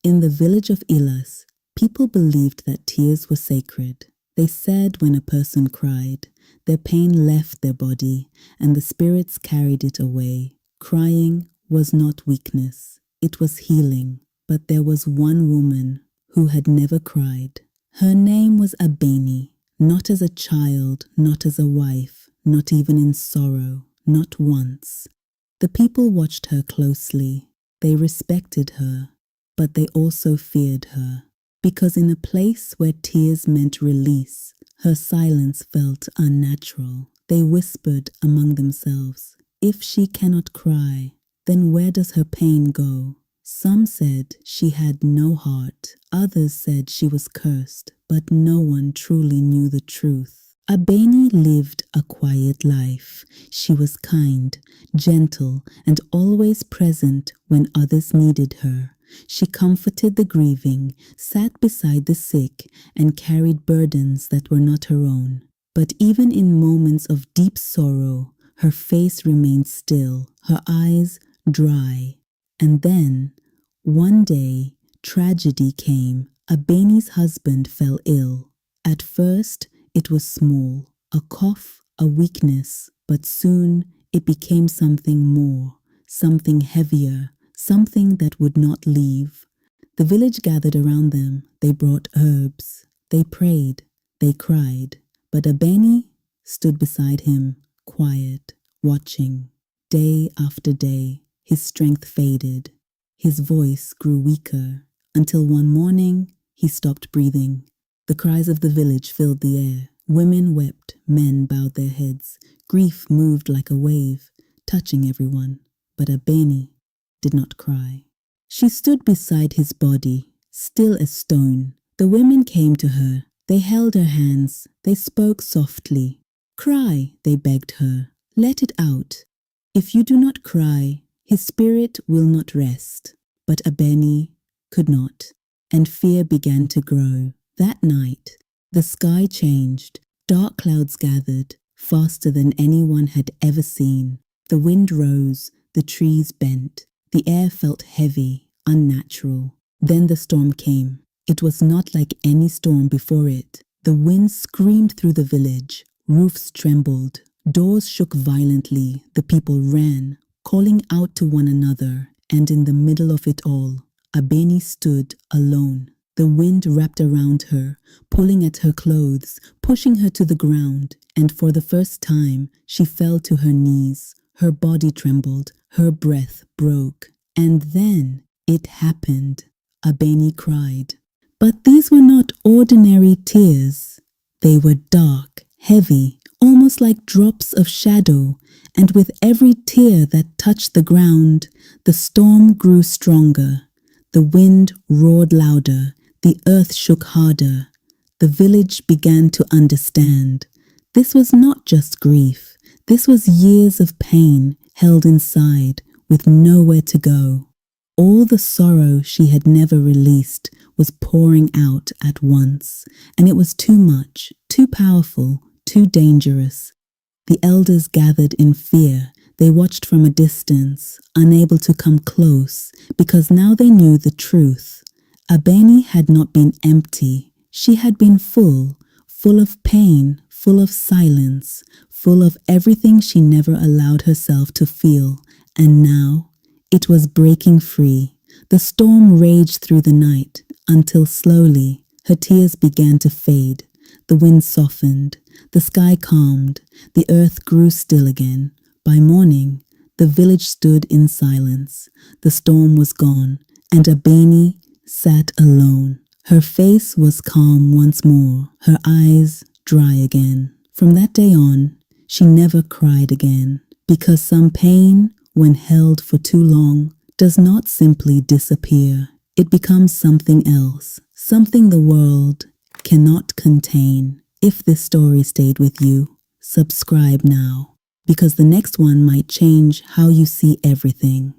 In the village of Ilasẹ, people believed that tears were sacred. They said when a person cried, their pain left their body and the spirits carried it away. Crying was not weakness, it was healing. But there was one woman who had never cried. Her name was Abeni, not as a child, not as a wife, not even in sorrow, not once. The people watched her closely. They respected her, but they also feared her, because in a place where tears meant release, her silence felt unnatural. They whispered among themselves, "If she cannot cry, then where does her pain go?" Some said she had no heart, others said she was cursed, but no one truly knew the truth. Abeni lived a quiet life. She was kind, gentle, and always present when others needed her. She comforted the grieving, sat beside the sick, and carried burdens that were not her own. But even in moments of deep sorrow, her face remained still, her eyes dry. And then, one day, tragedy came. Abeni's husband fell ill. At first, it was small, a cough, a weakness, but soon it became something more, something heavier, something that would not leave. The village gathered around them. They brought herbs. They prayed. They cried. But Abeni stood beside him, quiet, watching. Day after day, his strength faded. His voice grew weaker, until one morning he stopped breathing. The cries of the village filled the air. Women wept, men bowed their heads. Grief moved like a wave, touching everyone. But Abeni did not cry. She stood beside his body, still as stone. The women came to her. They held her hands. They spoke softly. "Cry," they begged her. "Let it out. If you do not cry, his spirit will not rest." But Abeni could not, and fear began to grow. That night, the sky changed. Dark clouds gathered, faster than anyone had ever seen. The wind rose, the trees bent. The air felt heavy, unnatural. Then the storm came. It was not like any storm before it. The wind screamed through the village. Roofs trembled. Doors shook violently. The people ran, calling out to one another. And in the middle of it all, Abeni stood alone. The wind wrapped around her, pulling at her clothes, pushing her to the ground. And for the first time, she fell to her knees. Her body trembled. Her breath broke. And then it happened. Abeni cried. But these were not ordinary tears. They were dark, heavy, almost like drops of shadow. And with every tear that touched the ground, the storm grew stronger. The wind roared louder. The earth shook harder. The village began to understand. This was not just grief. This was years of pain held inside with nowhere to go. All the sorrow she had never released was pouring out at once, and it was too much, too powerful, too dangerous. The elders gathered in fear. They watched from a distance, unable to come close, because now they knew the truth. Abeni had not been empty. She had been full, full of pain, full of silence, full of everything she never allowed herself to feel. And now it was breaking free. The storm raged through the night until slowly her tears began to fade. The wind softened. The sky calmed. The earth grew still again. By morning, the village stood in silence. The storm was gone, and Abeni sat alone. Her face was calm once more, her eyes dry again. From that day on, she never cried again, because some pain, when held for too long, does not simply disappear. It becomes something else, something the world cannot contain. If this story stayed with you, subscribe now, because the next one might change how you see everything.